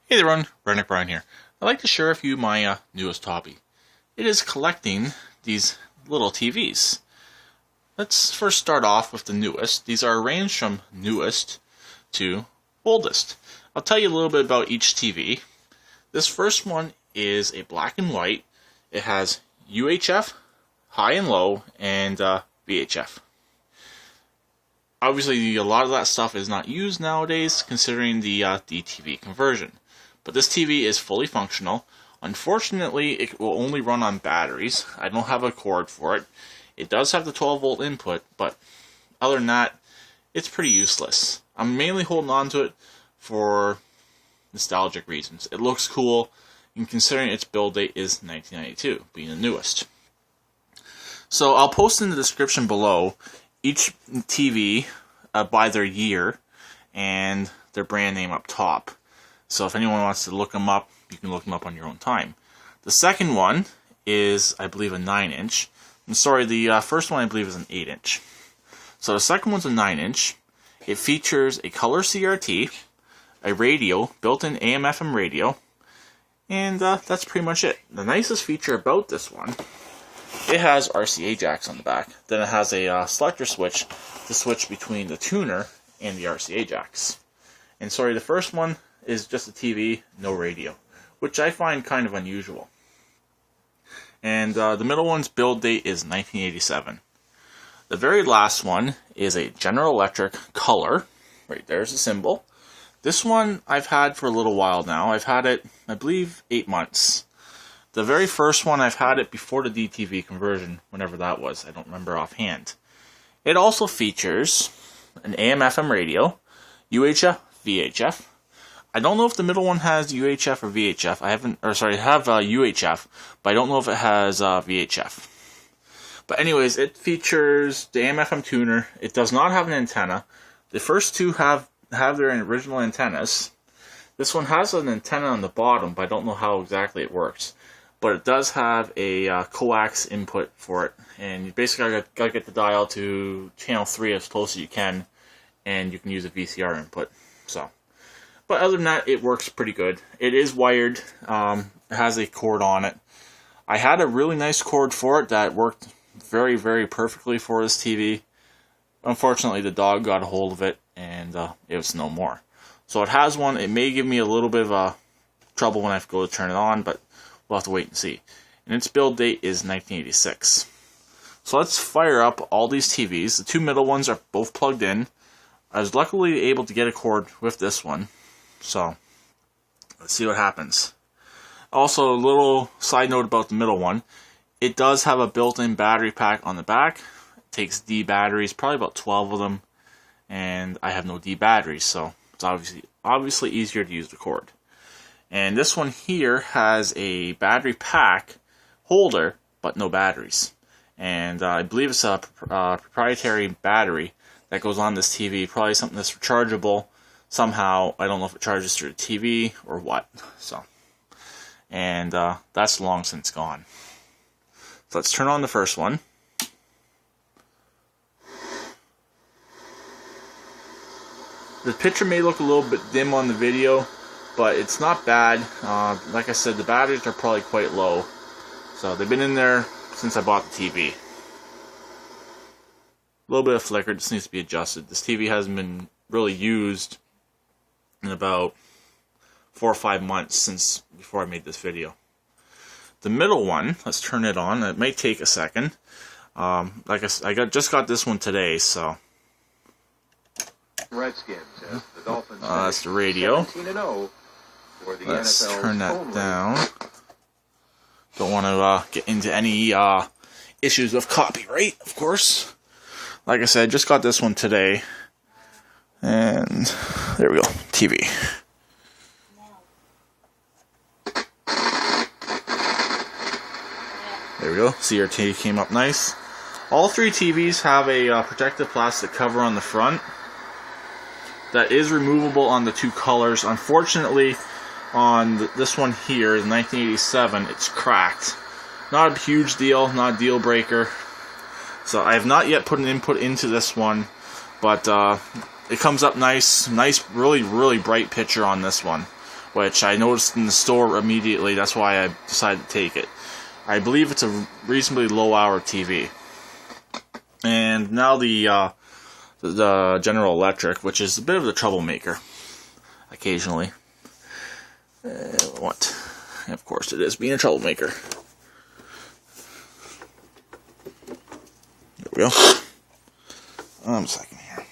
Hey there everyone, Redneck Brian here. I'd like to share with you my newest hobby. It is collecting these little TVs. Let's first start off with the newest. These are arranged from newest to oldest. I'll tell you a little bit about each TV. This first one is a black and white. It has UHF, high and low, and VHF. Obviously, a lot of that stuff is not used nowadays, considering the DTV conversion. But this TV is fully functional. Unfortunately, it will only run on batteries. I don't have a cord for it. It does have the 12-volt input, but other than that, it's pretty useless. I'm mainly holding on to it for nostalgic reasons. It looks cool, and considering its build date is 1992, being the newest. So I'll post in the description below each TV by their year and their brand name up top. So if anyone wants to look them up, you can look them up on your own time. The second one is, I believe, a 9-inch. I'm sorry, the first one I believe is an 8-inch. So the second one's a 9-inch. It features a color CRT, a radio, built-in AM/FM radio, and that's pretty much it. The nicest feature about this one, it has RCA jacks on the back. Then it has a selector switch to switch between the tuner and the RCA jacks. And sorry, the first one is just a TV, no radio, which I find kind of unusual. And the middle one's build date is 1987. The very last one is a General Electric Color. Right there's the symbol. This one I've had for a little while now. I've had it, I believe, 8 months. The very first one, I've had it before the DTV conversion, whenever that was. I don't remember offhand. It also features an AM/FM radio, UHF, VHF. I don't know if the middle one has UHF or VHF. I have UHF, but I don't know if it has VHF. But anyways, it features the AM/FM tuner. It does not have an antenna. The first two have their original antennas. This one has an antenna on the bottom, but I don't know how exactly it works. But it does have a coax input for it, and you basically gotta get the dial to channel 3 as close as you can, and you can use a VCR input. But other than that, it works pretty good. It is wired. It has a cord on it. I had a really nice cord for it that worked very, very perfectly for this TV. Unfortunately, the dog got a hold of it, and it was no more. So it has one. It may give me a little bit of trouble when I go to turn it on, but we'll have to wait and see. And its build date is 1986. So let's fire up all these TVs. The two middle ones are both plugged in. I was luckily able to get a cord with this one. So, let's see what happens. Also, a little side note about the middle one. It does have a built-in battery pack on the back. It takes D batteries, probably about 12 of them. And I have no D batteries, so it's obviously easier to use the cord. And this one here has a battery pack holder, but no batteries. And I believe it's a proprietary battery that goes on this TV. Probably something that's rechargeable somehow. I don't know if it charges through the TV or what. And that's long since gone. So let's turn on the first one. The picture may look a little bit dim on the video, but it's not bad. Like I said, the batteries are probably quite low. So they've been in there since I bought the TV. A little bit of flicker, just needs to be adjusted. This TV hasn't been really used in about 4 or 5 months since before I made this video. The middle one, let's turn it on. It may take a second. Like I just got this one today, so. Redskins, the Dolphins. That's the radio. For the Let's NFL's turn that only. down. Don't want to get into any issues with copyright, of course. Like I said, just got this one today. And there we go, TV. There we go, CRT came up nice. All three TVs have a protective plastic cover on the front that is removable on the two colors. Unfortunately, on this one here, the 1987, it's cracked. Not a huge deal, not a deal breaker. So I have not yet put an input into this one, but it comes up nice, really bright picture on this one. which I noticed in the store immediately. That's why I decided to take it. I believe it's a reasonably low hour TV. And now the General Electric, which is a bit of the troublemaker occasionally. What? Of course it is, being a troublemaker. There we go. A second here.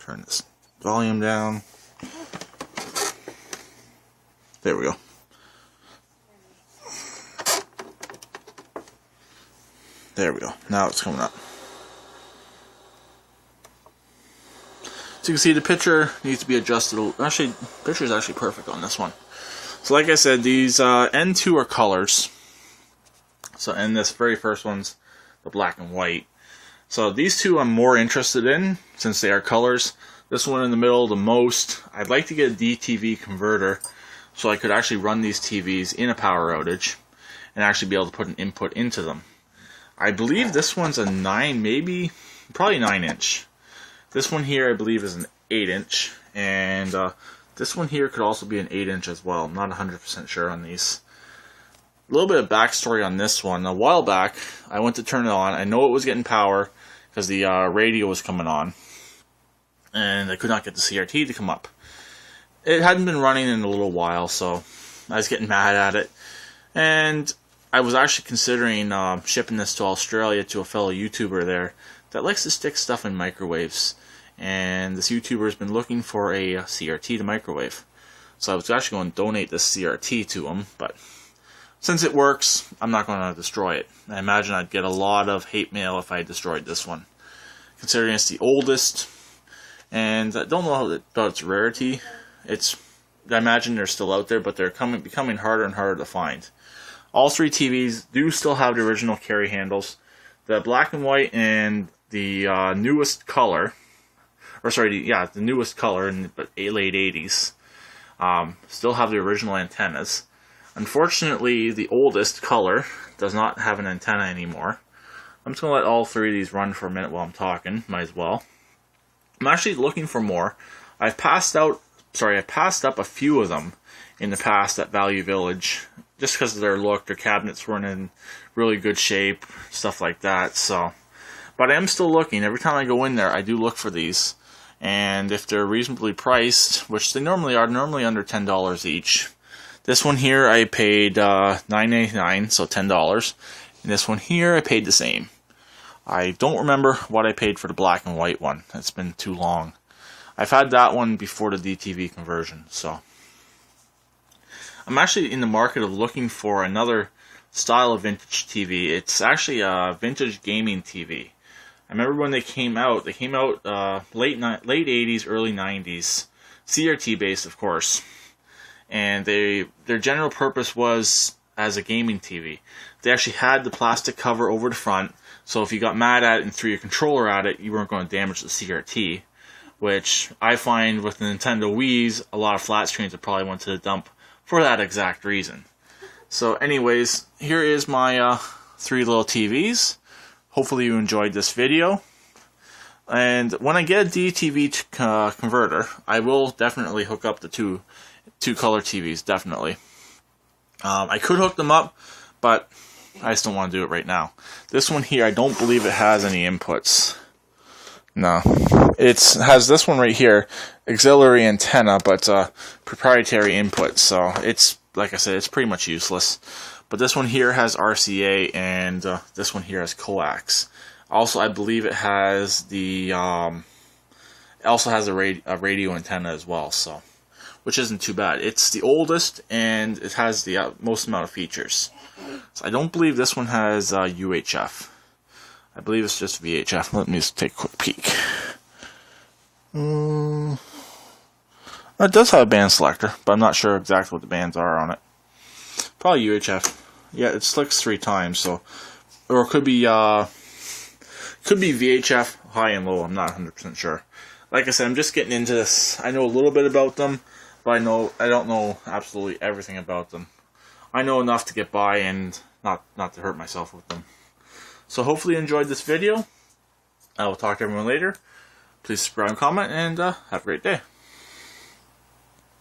Turn this volume down. There we go. There we go. Now it's coming up. So you can see the picture needs to be adjusted. Actually, the picture is actually perfect on this one. So like I said, these N2 are colors. So, and this very first one's the black and white. So these two I'm more interested in since they are colors. This one in the middle the most. I'd like to get a DTV converter so I could actually run these TVs in a power outage and actually be able to put an input into them. I believe this one's a 9, maybe, probably 9-inch. This one here I believe is an 8-inch, and this one here could also be an 8-inch as well. I'm not 100% sure on these. A little bit of backstory on this one. A while back, I went to turn it on. I know it was getting power because the radio was coming on, and I could not get the CRT to come up. It hadn't been running in a little while, so I was getting mad at it. And I was actually considering shipping this to Australia to a fellow YouTuber there that likes to stick stuff in microwaves. And this YouTuber has been looking for a CRT to microwave. So I was actually going to donate this CRT to him, but since it works, I'm not going to destroy it. I imagine I'd get a lot of hate mail if I destroyed this one, considering it's the oldest. And I don't know about its rarity. I imagine they're still out there, but they're becoming harder and harder to find. All three TVs do still have the original carry handles. The black and white and the newest color, the newest color in the late 80s, still have the original antennas. Unfortunately, the oldest color does not have an antenna anymore. I'm just going to let all three of these run for a minute while I'm talking. Might as well. I'm actually looking for more. I've passed up a few of them in the past at Value Village, just because of their look. Their cabinets weren't in really good shape, stuff like that. So, but I am still looking. Every time I go in there, I do look for these, and if they're reasonably priced, which they normally are, under $10 each. This one here I paid $9.99, so $10, and this one here I paid the same. I don't remember what I paid for the black and white one. It's been too long. I've had that one before the DTV conversion, so I'm actually in the market of looking for another style of vintage TV. It's actually a vintage gaming TV. I remember when they came out. They came out late 80s, early 90s, CRT based, of course. And their general purpose was as a gaming TV. They actually had the plastic cover over the front, so if you got mad at it and threw your controller at it, you weren't going to damage the CRT. Which I find with the Nintendo Wii's, a lot of flat screens have probably went to the dump for that exact reason. So anyways, here is my 3 little TVs. Hopefully you enjoyed this video. And when I get a DTV converter, I will definitely hook up the two color TVs, definitely. I could hook them up, but I just don't want to do it right now. This one here, I don't believe it has any inputs. No. It has this one right here, auxiliary antenna, but proprietary input. So it's, like I said, it's pretty much useless. But this one here has RCA, and this one here has coax. Also, I believe it has the a radio antenna as well. So, which isn't too bad. It's the oldest, and it has the most amount of features. So I don't believe this one has UHF. I believe it's just VHF. Let me just take a quick peek. It does have a band selector, but I'm not sure exactly what the bands are on it. Probably UHF. Yeah, it selects 3 times, so, or it could be VHF high and low. I'm not 100% sure. Like I said, I'm just getting into this. I know a little bit about them, but I don't know absolutely everything about them. I know enough to get by and not to hurt myself with them. So hopefully you enjoyed this video. I will talk to everyone later. Please subscribe and comment, and have a great day.